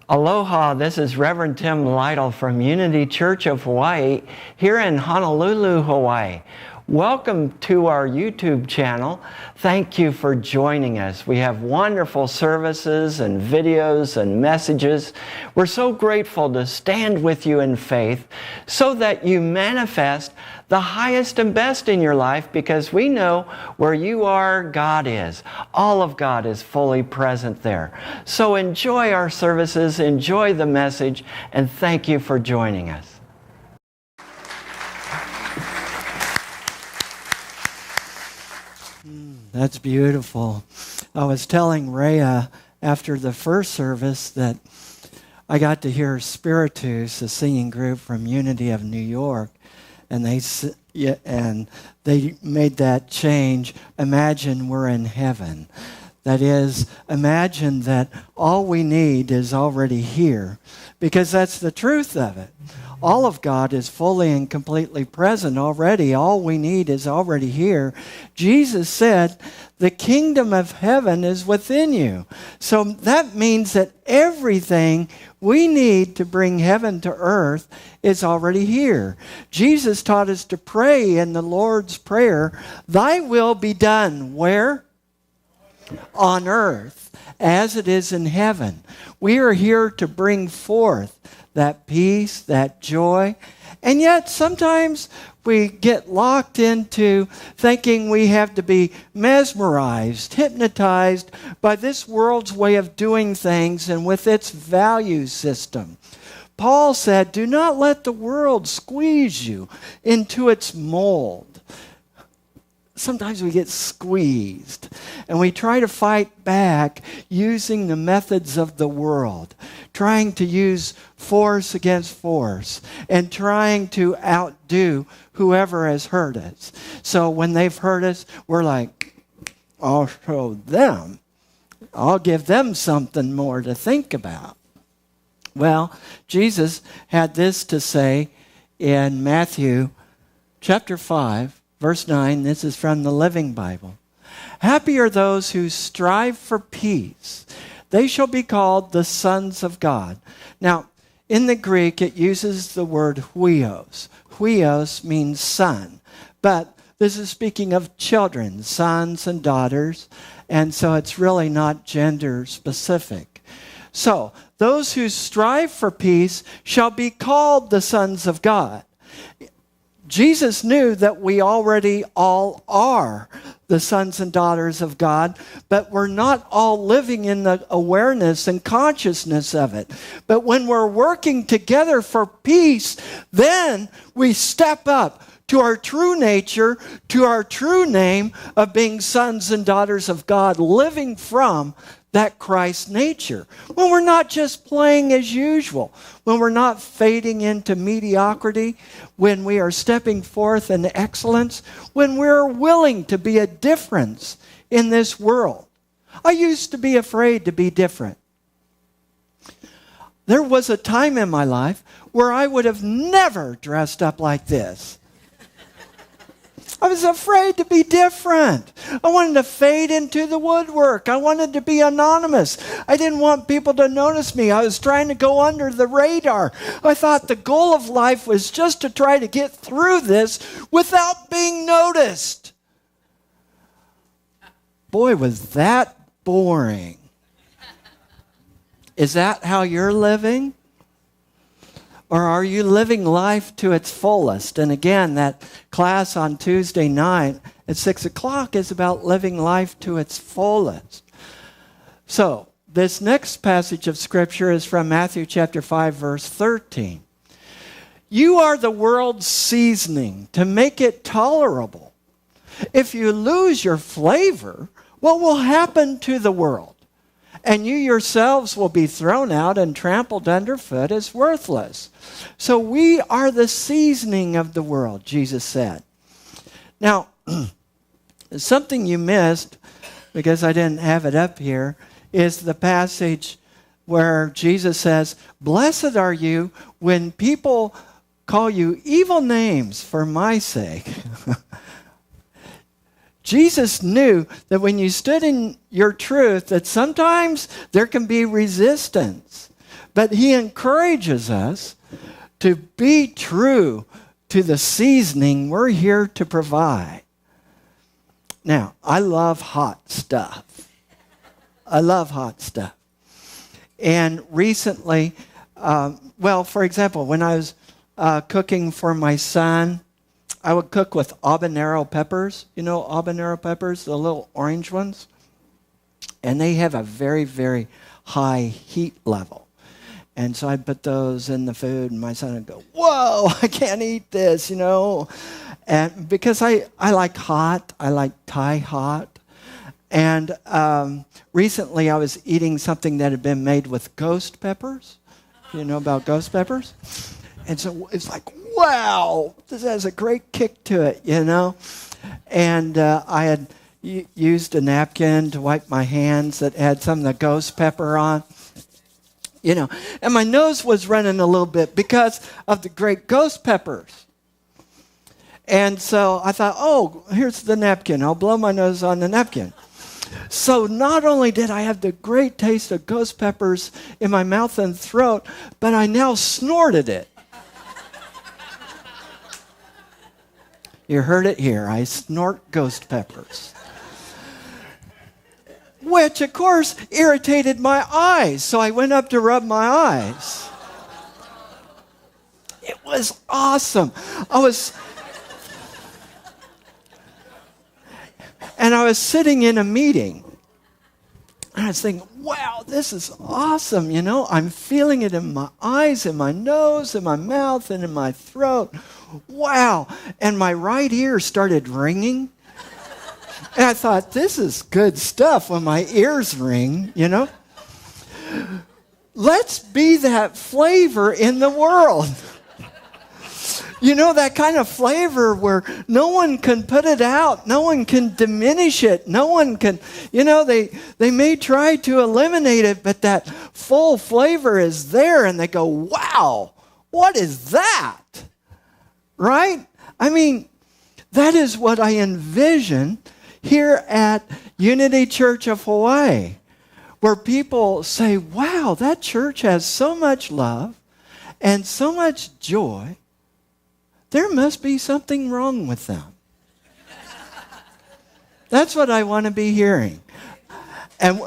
Aloha, this is Reverend Tim Lytle from Unity Church of Hawaii here in Honolulu, Hawaii. Welcome to our YouTube channel. Thank you for joining us. We have wonderful services and videos and messages. We're so grateful to stand with you in faith so that you manifest the highest and best in your life, because we know where you are, God is. All of God is fully present there. So enjoy our services, enjoy the message, and thank you for joining us. That's beautiful. I was telling Rhea after the first service that I got to hear Spiritus, a singing group from Unity of New York, and they made that change. Imagine we're in heaven. That is, imagine that all we need is already here, because that's the truth of it. All of God is fully and completely present already. All we need is already here. Jesus said, the kingdom of heaven is within you. So that means that everything we need to bring heaven to earth is already here. Jesus taught us to pray in the Lord's Prayer, thy will be done. Where? On earth, as it is in heaven. We are here to bring forth that peace, that joy. And yet sometimes we get locked into thinking we have to be mesmerized, hypnotized by this world's way of doing things and with its value system. Paul said, do not let the world squeeze you into its mold. Sometimes we get squeezed and we try to fight back using the methods of the world, trying to use force against force and trying to outdo whoever has hurt us. So when they've hurt us, we're like, I'll show them. I'll give them something more to think about. Well, Jesus had this to say in Matthew chapter 5, verse 9, this is from the Living Bible. Happy are those who strive for peace. They shall be called the sons of God. Now, in the Greek, it uses the word huios. Huios means son. But this is speaking of children, sons and daughters. And so it's really not gender specific. So, those who strive for peace shall be called the sons of God. Jesus knew that we already all are the sons and daughters of God, but we're not all living in the awareness and consciousness of it. But when we're working together for peace, then we step up to our true nature, to our true name of being sons and daughters of God, living from that Christ nature. When we're not just playing as usual, when we're not fading into mediocrity, when we are stepping forth in excellence, when we're willing to be a difference in this world. I used to be afraid to be different. There was a time in my life where I would have never dressed up like this. I was afraid to be different. I wanted to fade into the woodwork. I wanted to be anonymous. I didn't want people to notice me. I was trying to go under the radar. I thought the goal of life was just to try to get through this without being noticed. Boy, was that boring. Is that how you're living? Or are you living life to its fullest? And again, that class on Tuesday night at 6 o'clock is about living life to its fullest. So, this next passage of Scripture is from Matthew chapter 5, verse 13. You are the world's seasoning to make it tolerable. If you lose your flavor, what will happen to the world? And you yourselves will be thrown out and trampled underfoot as worthless. So we are the seasoning of the world, Jesus said. Now, something you missed, because I didn't have it up here, is the passage where Jesus says, blessed are you when people call you evil names for my sake. Jesus knew that when you stood in your truth, that sometimes there can be resistance. But he encourages us to be true to the seasoning we're here to provide. Now, I love hot stuff. I love hot stuff. And recently, for example, when I was cooking for my son, I would cook with habanero peppers. You know habanero peppers, the little orange ones? And they have a very, very high heat level. And so I'd put those in the food, and my son would go, whoa, I can't eat this, And because I like hot, I like Thai hot. And recently I was eating something that had been made with ghost peppers. You know about ghost peppers? And so it's like, wow, this has a great kick to it, And I had used a napkin to wipe my hands that had some of the ghost pepper on. And my nose was running a little bit because of the great ghost peppers. And so I thought, oh, here's the napkin. I'll blow my nose on the napkin. So not only did I have the great taste of ghost peppers in my mouth and throat, but I now snorted it. You heard it here. I snort ghost peppers. Which, of course, irritated my eyes. So I went up to rub my eyes. It was awesome. I was sitting in a meeting. And I was thinking, wow, this is awesome. I'm feeling it in my eyes, in my nose, in my mouth, and in my throat. Wow. And my right ear started ringing. And I thought, this is good stuff when my ears ring, Let's be that flavor in the world. That kind of flavor where no one can put it out. No one can diminish it. No one can, they may try to eliminate it, but that full flavor is there and they go, wow, what is that? Right? I mean, that is what I envision here at Unity Church of Hawaii, where people say, wow, that church has so much love and so much joy. There must be something wrong with them. That's what I want to be hearing. And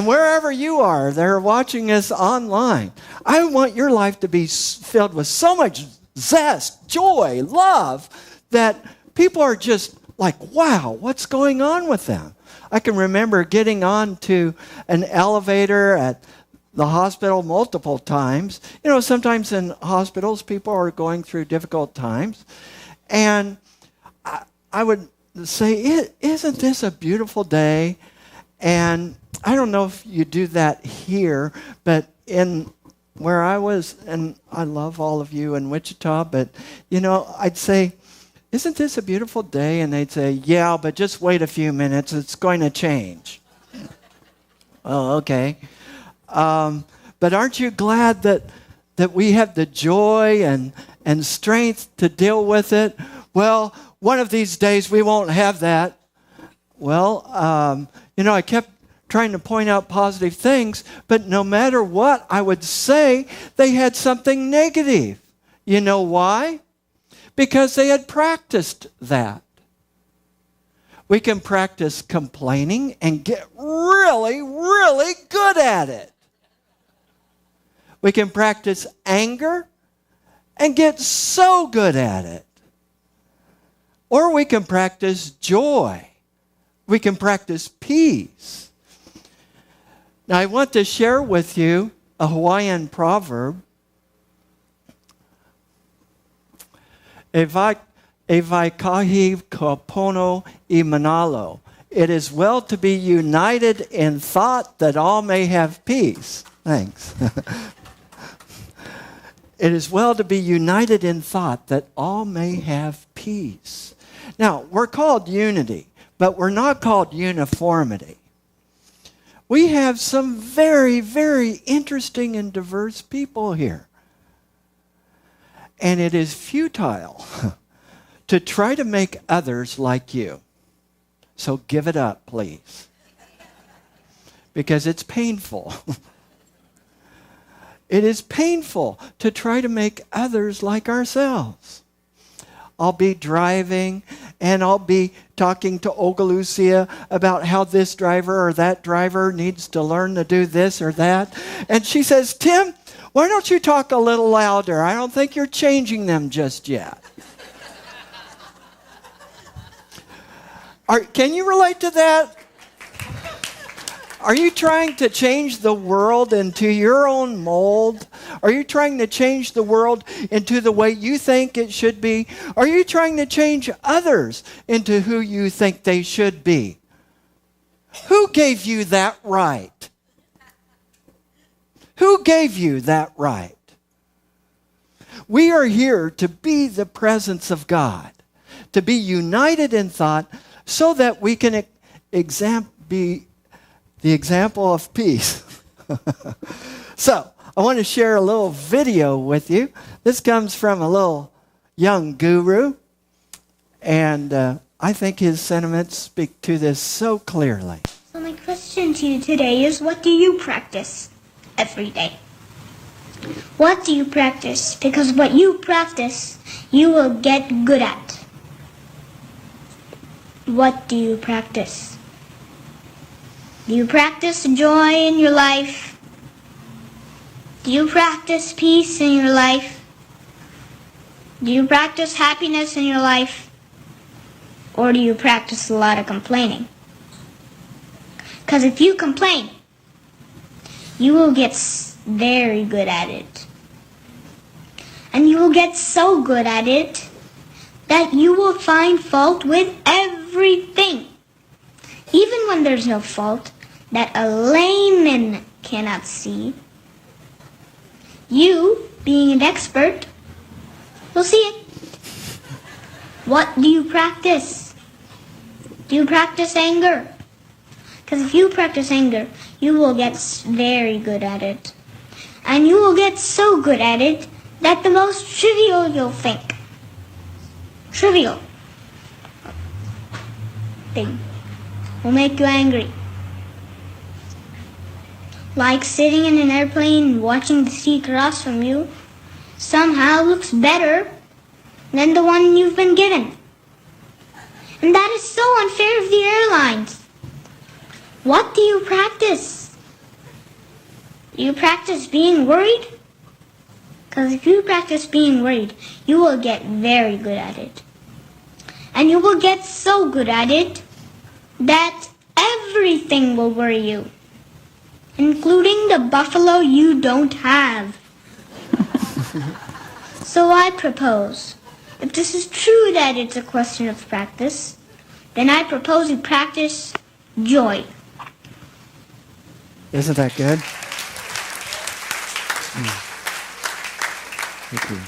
wherever you are, they're watching us online. I want your life to be filled with so much zest, joy, love, that people are just like, wow, what's going on with them? I can remember getting on to an elevator at the hospital multiple times. Sometimes in hospitals, people are going through difficult times. And I would say, isn't this a beautiful day? And I don't know if you do that here, but in where I was, and I love all of you in Wichita, but, I'd say, isn't this a beautiful day? And they'd say, yeah, but just wait a few minutes. It's going to change. Oh, okay. But aren't you glad that we have the joy and strength to deal with it? Well, one of these days we won't have that. Well, I kept trying to point out positive things, but no matter what I would say, they had something negative. You know why? Because they had practiced that. We can practice complaining and get really, really good at it. We can practice anger and get so good at it. Or we can practice joy. We can practice peace. Now, I want to share with you a Hawaiian proverb. E vai kahi kapono I manalo. It is well to be united in thought that all may have peace. Thanks. It is well to be united in thought that all may have peace. Now, we're called unity, but we're not called uniformity. We have some very, very interesting and diverse people here. And it is futile to try to make others like you. So give it up, please. because it's painful. It is painful to try to make others like ourselves. I'll be driving and I'll be talking to Olga Lucia about how this driver or that driver needs to learn to do this or that. And she says, Tim, why don't you talk a little louder? I don't think you're changing them just yet. Can you relate to that? Are you trying to change the world into your own mold? Are you trying to change the world into the way you think it should be? Are you trying to change others into who you think they should be? Who gave you that right? Who gave you that right? We are here to be the presence of God, to be united in thought so that we can be the example of peace. So, I want to share a little video with you. This comes from a little young guru, and I think his sentiments speak to this so clearly. So my question to you today is, what do you practice every day? What do you practice? Because what you practice, you will get good at. What do you practice? Do you practice joy in your life? Do you practice peace in your life? Do you practice happiness in your life? Or do you practice a lot of complaining? Because if you complain, you will get very good at it. And you will get so good at it that you will find fault with everything. Even when there's no fault that a layman cannot see, you, being an expert, will see it. What do you practice? Do you practice anger? Because if you practice anger, you will get very good at it. And you will get so good at it that the most trivial you'll think. Trivial thing will make you angry. Like sitting in an airplane and watching the sea across from you somehow looks better than the one you've been given. And that is so unfair of the airlines. What do you practice? Do you practice being worried? Because if you practice being worried, you will get very good at it. And you will get so good at it that everything will worry you, including the buffalo you don't have. So I propose, if this is true that it's a question of practice, then I propose you practice joy. Isn't that good? Thank you.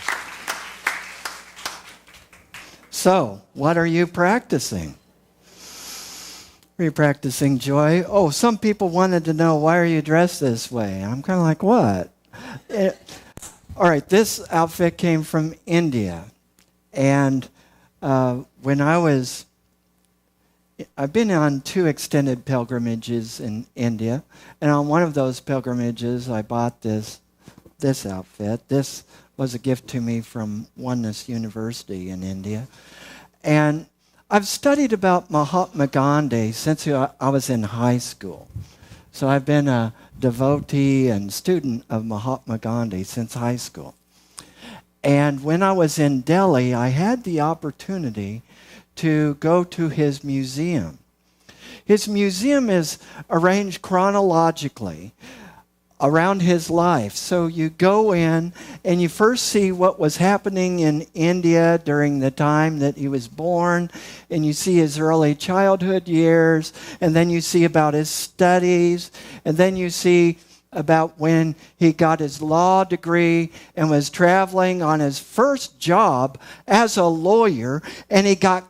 So, what are you practicing? Are you practicing joy? Oh, some people wanted to know, why are you dressed this way? I'm kind of like, what? All right, this outfit came from India. And when I've been on 2 extended pilgrimages in India. And on one of those pilgrimages, I bought this outfit. This was a gift to me from Oneness University in India. And I've studied about Mahatma Gandhi since I was in high school. So I've been a devotee and student of Mahatma Gandhi since high school. And when I was in Delhi, I had the opportunity to go to his museum. His museum is arranged chronologically around his life. So you go in and you first see what was happening in India during the time that he was born, and you see his early childhood years, and then you see about his studies, and then you see about when he got his law degree and was traveling on his first job as a lawyer, and he got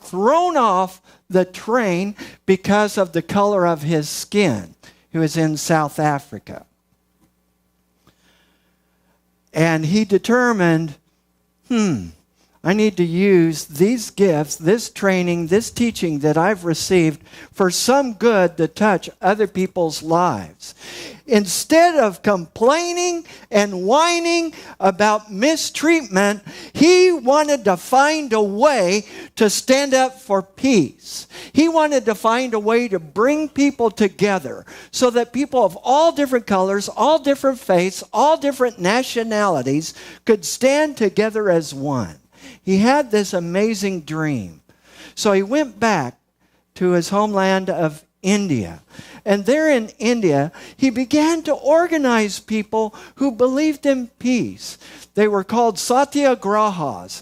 thrown off the train because of the color of his skin. He was in South Africa. And he determined, I'm I need to use these gifts, this training, this teaching that I've received for some good to touch other people's lives. Instead of complaining and whining about mistreatment, he wanted to find a way to stand up for peace. He wanted to find a way to bring people together so that people of all different colors, all different faiths, all different nationalities could stand together as one. He had this amazing dream. So he went back to his homeland of India. And there in India, he began to organize people who believed in peace. They were called satyagrahas.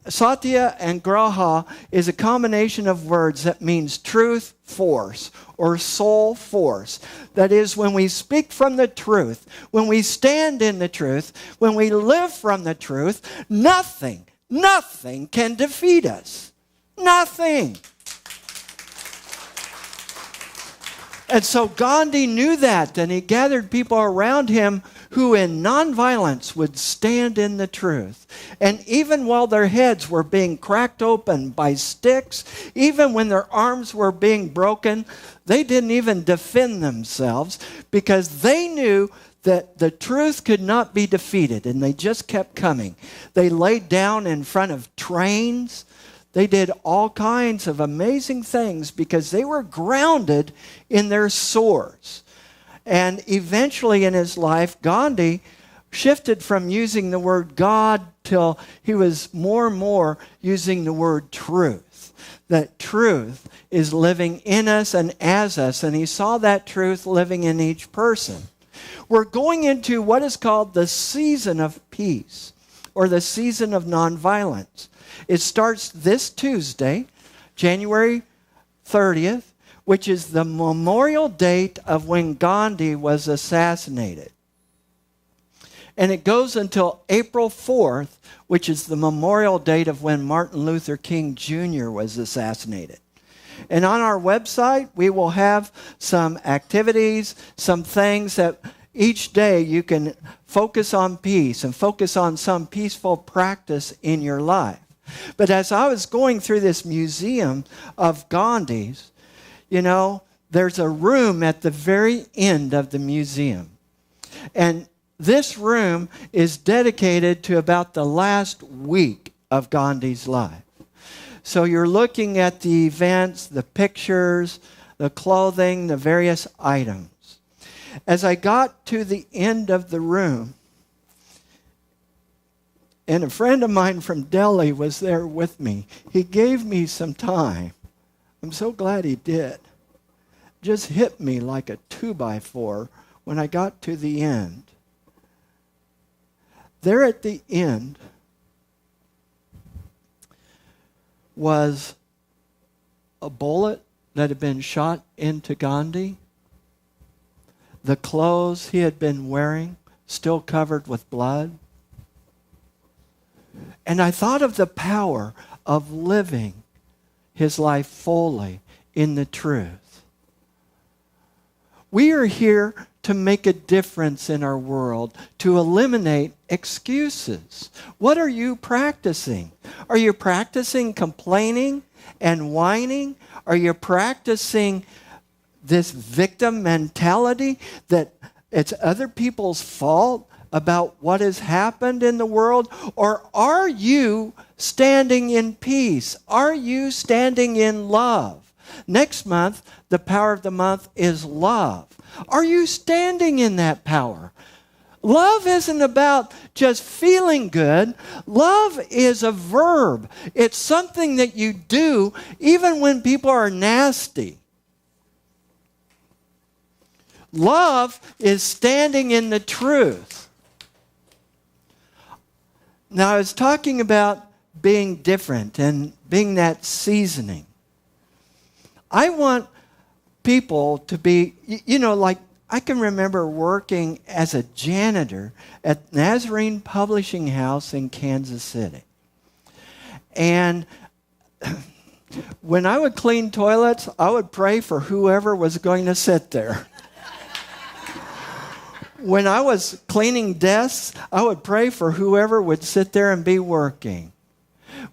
Satya and graha is a combination of words that means truth force or soul force. That is, when we speak from the truth, when we stand in the truth, when we live from the truth, nothing can defeat us. Nothing. And so Gandhi knew that, and he gathered people around him who in nonviolence would stand in the truth. And even while their heads were being cracked open by sticks, even when their arms were being broken, they didn't even defend themselves because they knew that the truth could not be defeated, and they just kept coming. They laid down in front of trains. They did all kinds of amazing things because they were grounded in their source. And eventually in his life, Gandhi shifted from using the word God till he was more and more using the word truth. That truth is living in us and as us, and he saw that truth living in each person. We're going into what is called the season of peace, or the season of nonviolence. It starts this Tuesday, January 30th, which is the memorial date of when Gandhi was assassinated. And it goes until April 4th, which is the memorial date of when Martin Luther King Jr. was assassinated. And on our website, we will have some activities, some things that each day you can focus on peace and focus on some peaceful practice in your life. But as I was going through this museum of Gandhi's, you know, there's a room at the very end of the museum. And this room is dedicated to about the last week of Gandhi's life. So you're looking at the events, the pictures, the clothing, the various items. As I got to the end of the room, and a friend of mine from Delhi was there with me, he gave me some time. I'm so glad he did. Just hit me like a 2x4 when I got to the end. There at the end was a bullet that had been shot into Gandhi. The clothes he had been wearing still covered with blood. And I thought of the power of living his life fully in the truth. We are here to make a difference in our world, to eliminate excuses. What are you practicing? Are you practicing complaining and whining? Are you practicing this victim mentality that it's other people's fault about what has happened in the world? Or are you standing in peace? Are you standing in love? Next month, the power of the month is love. Are you standing in that power? Love isn't about just feeling good. Love is a verb. It's something that you do even when people are nasty. Love is standing in the truth. Now, I was talking about being different and being that seasoning. I want people to be, you know, like I can remember working as a janitor at Nazarene Publishing House in Kansas City. And when I would clean toilets, I would pray for whoever was going to sit there. When I was cleaning desks, I would pray for whoever would sit there and be working.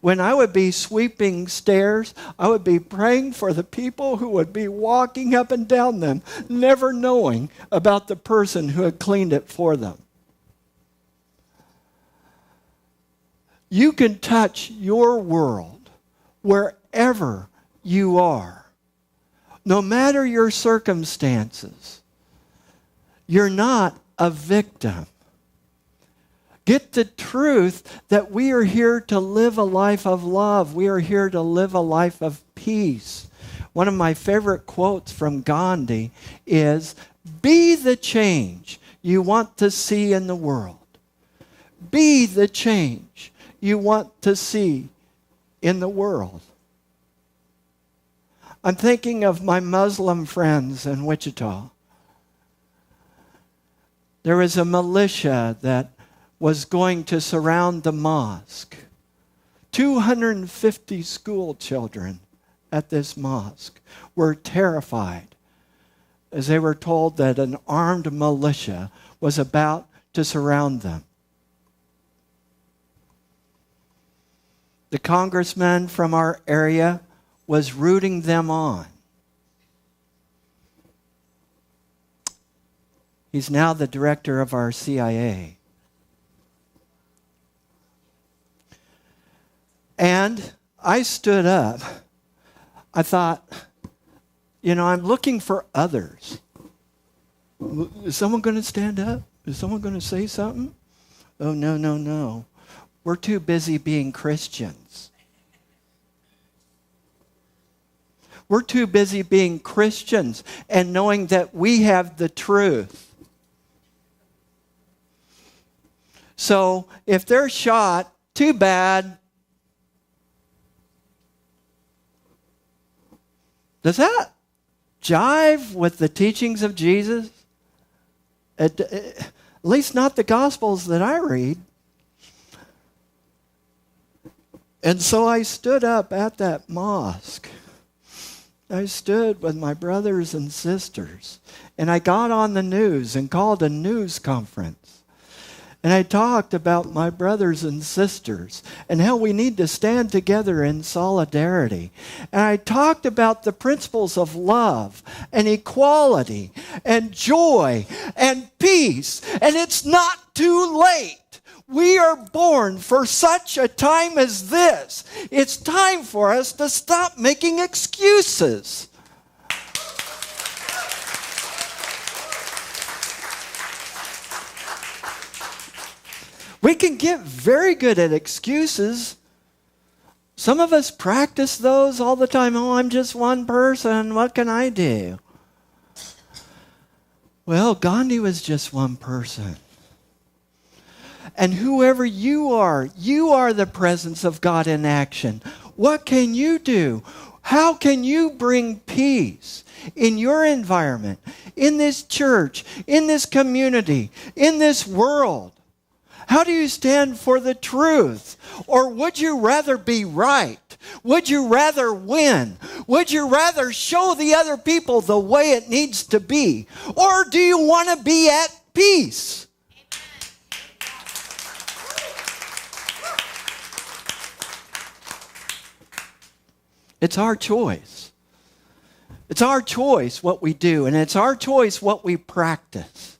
When I would be sweeping stairs, I would be praying for the people who would be walking up and down them, never knowing about the person who had cleaned it for them. You can touch your world wherever you are, no matter your circumstances. You're not a victim. Get the truth that we are here to live a life of love. We are here to live a life of peace. One of my favorite quotes from Gandhi is, "Be the change you want to see in the world. Be the change you want to see in the world." I'm thinking of my Muslim friends in Wichita. There was a militia that was going to surround the mosque. 250 school children at this mosque were terrified as they were told that an armed militia was about to surround them. The congressman from our area was rooting them on. He's now the director of our CIA. And I stood up. I thought, I'm looking for others. Is someone going to stand up? Is someone going to say something? Oh, no. We're too busy being Christians. We're too busy being Christians and knowing that we have the truth. So if they're shot, too bad. Does that jive with the teachings of Jesus? At least not the Gospels that I read. And so I stood up at that mosque. I stood with my brothers and sisters. And I got on the news and called a news conference. And I talked about my brothers and sisters and how we need to stand together in solidarity. And I talked about the principles of love and equality and joy and peace. And it's not too late. We are born for such a time as this. It's time for us to stop making excuses. We can get very good at excuses. Some of us practice those all the time. Oh, I'm just one person. What can I do? Well, Gandhi was just one person. And whoever you are the presence of God in action. What can you do? How can you bring peace in your environment, in this church, in this community, in this world? How do you stand for the truth? Or would you rather be right? Would you rather win? Would you rather show the other people the way it needs to be? Or do you want to be at peace? It's our choice. It's our choice what we do, and it's our choice what we practice.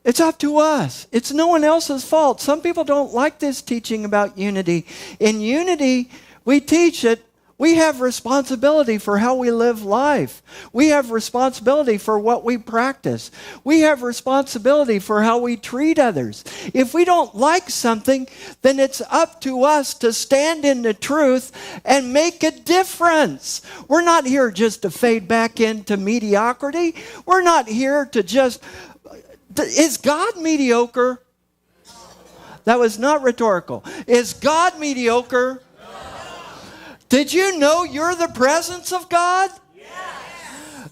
It's up to us. It's no one else's fault. Some people don't like this teaching about unity. In unity, we teach it. We have responsibility for how we live life. We have responsibility for what we practice. We have responsibility for how we treat others. If we don't like something, then it's up to us to stand in the truth and make a difference. We're not here just to fade back into mediocrity. We're not here to just... Is God mediocre? That was not rhetorical. Is God mediocre? Did you know you're the presence of God? Yes.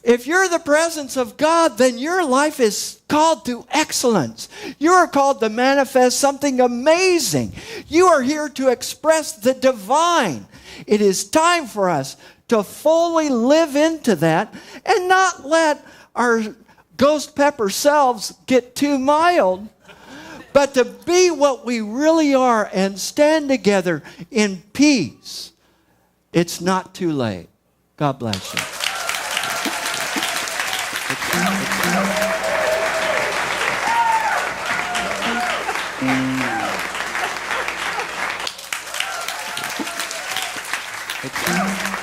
If you're the presence of God, then your life is called to excellence. You are called to manifest something amazing. You are here to express the divine. It is time for us to fully live into that and not let our ghost pepper selves get too mild. But to be what we really are and stand together in peace, it's not too late. God bless you. It's